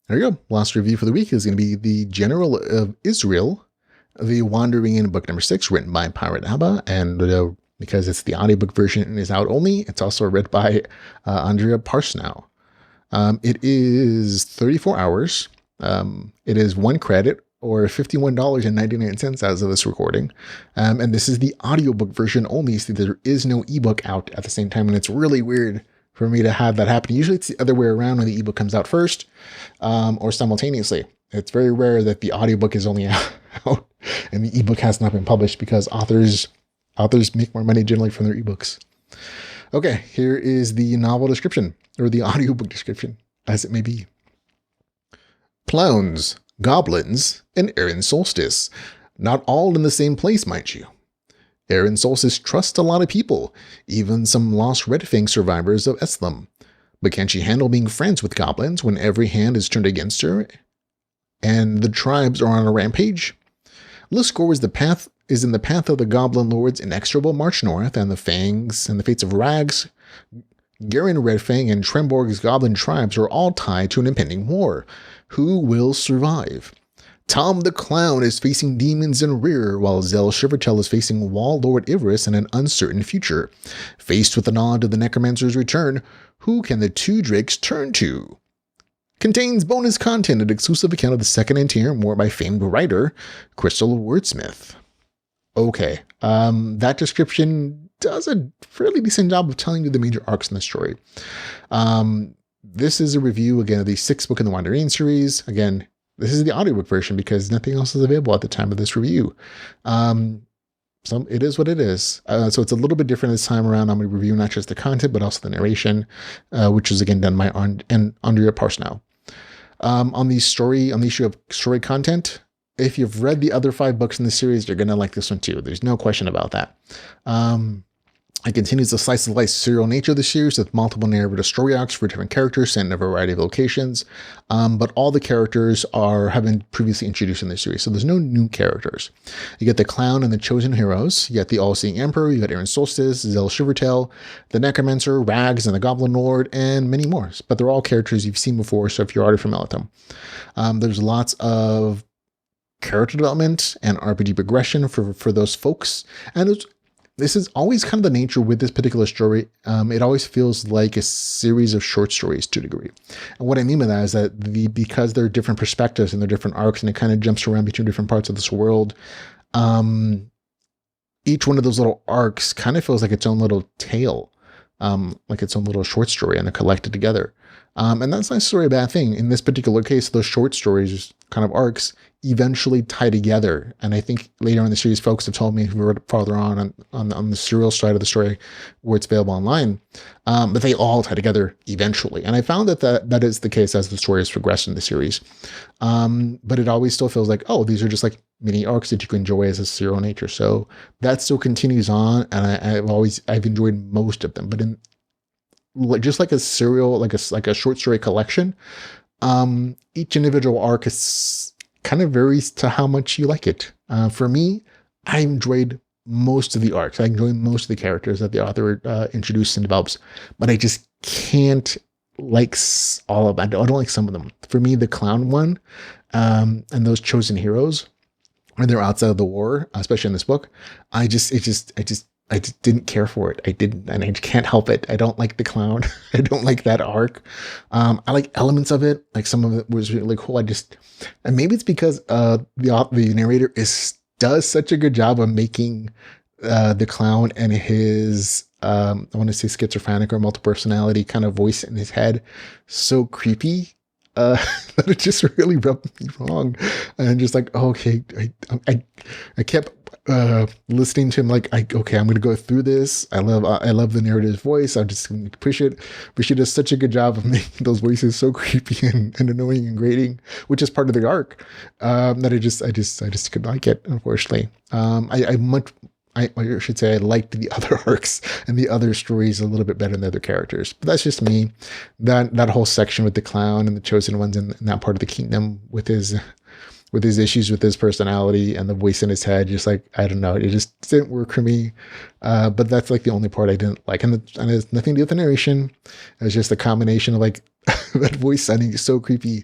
There you go. Last review for the week is going to be The General of Izril, The Wandering In, book number 6, written by Pirate Abba, and because it's the audiobook version and is out only, it's also read by Andrea Parsnow. It is 34 hours. It is 1 credit, or $51.99 as of this recording. And this is the audiobook version only, so there is no ebook out at the same time, and it's really weird for me to have that happen. Usually it's the other way around when the ebook comes out first, or simultaneously. It's very rare that the audiobook is only out and the ebook has not been published, because authors make more money generally from their ebooks. Okay, here is the novel description, or the audiobook description, as it may be. Clowns, goblins, and Erin Solstice. Not all in the same place, mind you. Erin Solstice trusts a lot of people, even some lost Redfang survivors of Esthelm. But can she handle being friends with goblins when every hand is turned against her and the tribes are on a rampage? Liscor is in the path of the Goblin Lord's inexorable march north, and the Fangs and the fates of Rags, Garen Redfang, and Tremborag's goblin tribes are all tied to an impending war. Who will survive? Tom the Clown is facing demons in Rhir, while Zel Shivertail is facing Wall Lord Ilvriss in an uncertain future. Faced with the nod of the Necromancer's return, who can the two drakes turn to? Contains bonus content and exclusive account of the second Antinium War by famed writer Krsysl Wordsmith. Okay, that description does a fairly decent job of telling you the major arcs in the story. This is a review, again, of the 6th book in the Wandering series. Again, this is the audiobook version because nothing else is available at the time of this review. So it is what it is. So it's a little bit different this time around. I'm going to review not just the content, but also the narration, which is again done by Andrea Parsnow. On the issue of story content, if you've read the other 5 books in the series, you're going to like this one too. There's no question about that. It continues the slice of life serial nature of the series with multiple narrative story arcs for different characters set in a variety of locations. But all the characters have been previously introduced in the series, so there's no new characters. You get the Clown and the Chosen Heroes. You get the All-Seeing Emperor. You got Erin Solstice, Zel Shivertail, the Necromancer, Rags, and the Goblin Lord, and many more. But they're all characters you've seen before, so if you're already familiar with them. There's lots of character development and RPG progression for those folks, and this is always kind of the nature with this particular story. It always feels like a series of short stories to a degree. And what I mean by that is that because there are different perspectives and there are different arcs, and it kind of jumps around between different parts of this world, each one of those little arcs kind of feels like its own little tale, like its own little short story, and they're collected together. And that's not necessarily a bad thing. In this particular case, those short stories, kind of arcs, eventually tie together. And I think later in the series, folks have told me who read farther on the serial side of the story where it's available online, that they all tie together eventually. And I found that is the case as the story has progressed in the series. But it always still feels like, oh, these are just like mini arcs that you can enjoy as a serial nature. So that still continues on, and I've enjoyed most of them. But just like a serial, like a short story collection, each individual arc is kind of varies to how much you like it. For me, I enjoyed most of the arcs. I enjoyed most of the characters that the author introduced and develops, but I just can't like all of them. I don't like some of them. For me, the Clown one, and those Chosen Heroes, when they're outside of the war, especially in this book, I just didn't care for it. I didn't, and I can't help it. I don't like the Clown. I don't like that arc. I like elements of it. Like some of it was really cool. And maybe it's because the narrator does such a good job of making the Clown and his I want to say schizophrenic or multiple personality kind of voice in his head so creepy. That it just really rubbed me wrong, and just like, oh, okay, I kept listening to him like, okay, I'm gonna go through this. I love the narrator's voice. I'm just gonna push it, but she does such a good job of making those voices so creepy and annoying and grating, which is part of the arc. That I just couldn't like it, unfortunately. I should say I liked the other arcs and the other stories a little bit better than the other characters. But that's just me. That whole section with the Clown and the Chosen Ones and that part of the kingdom with his with his issues with his personality and the voice in his head. Just like, I don't know, it just didn't work for me. But that's like the only part I didn't like. And it has nothing to do with the narration. It was just a combination of like that voice sounding so creepy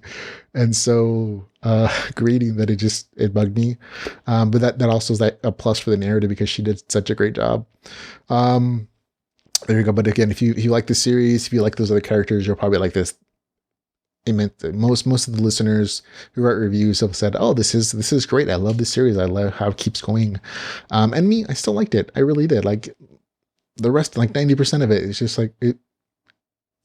and so grating that it bugged me. But that also is like a plus for the narrative because she did such a great job. There you go. But again, if you like the series, if you like those other characters, you'll probably like this. It meant that most of the listeners who write reviews have said, "Oh, this is great. I love this series. I love how it keeps going." And me, I still liked it. I really did. Like the rest, like 90% of it, is just like it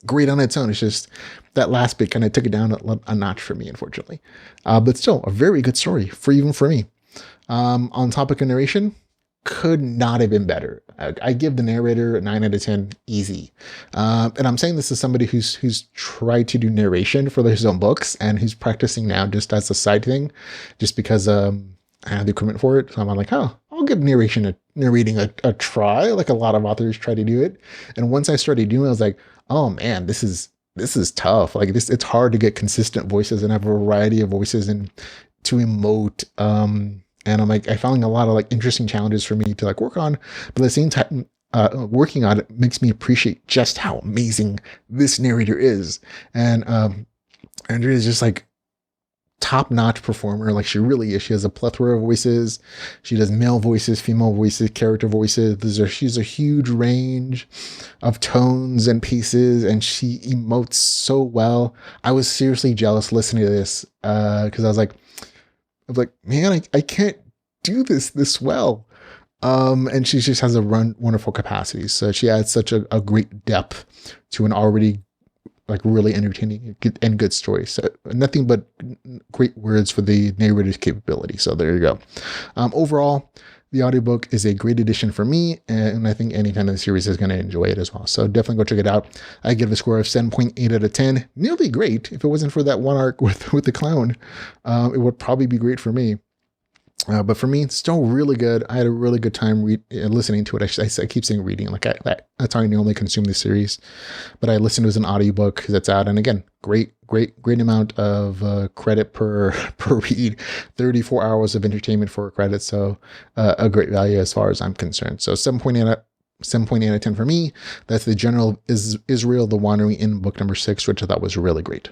great on its own. It's just that last bit kind of took it down a notch for me, unfortunately. But still, a very good story even for me. On topic of narration, could not have been better. I give the narrator a 9 out of 10 easy. And I'm saying this as somebody who's tried to do narration for his own books and who's practicing now just as a side thing, just because I have the equipment for it. So I'm like, oh, I'll give narrating a try, like a lot of authors try to do it. And once I started doing it, I was like, oh man, this is tough. Like it's hard to get consistent voices and have a variety of voices and to emote. And I'm like, I found a lot of like interesting challenges for me to like work on, but at the same time, working on it makes me appreciate just how amazing this narrator is. And Andrea is just like top-notch performer. Like she really is. She has a plethora of voices. She does male voices, female voices, character voices. She's a huge range of tones and pieces, and she emotes so well. I was seriously jealous listening to this because I was like, man, I can't do this well. And she just has a wonderful capacity. So she adds such a great depth to an already like really entertaining and good story. So nothing but great words for the narrator's capability. So there you go. Overall, the audiobook is a great addition for me, and I think any fan of the series is going to enjoy it as well. So definitely go check it out. I give it a score of 7.8 out of 10. Nearly great. If it wasn't for that one arc with the clown, it would probably be great for me. But for me, it's still really good. I had a really good time listening to it. I keep saying reading, like that's how I normally consume this series. But I listened to it as an audiobook because it's out. And again, great amount of credit per read. 34 hours of entertainment for a credit. So a great value as far as I'm concerned. So 7.8 out of 10 for me. That's the General Izril, the Wandering Inn, book number 6, which I thought was really great.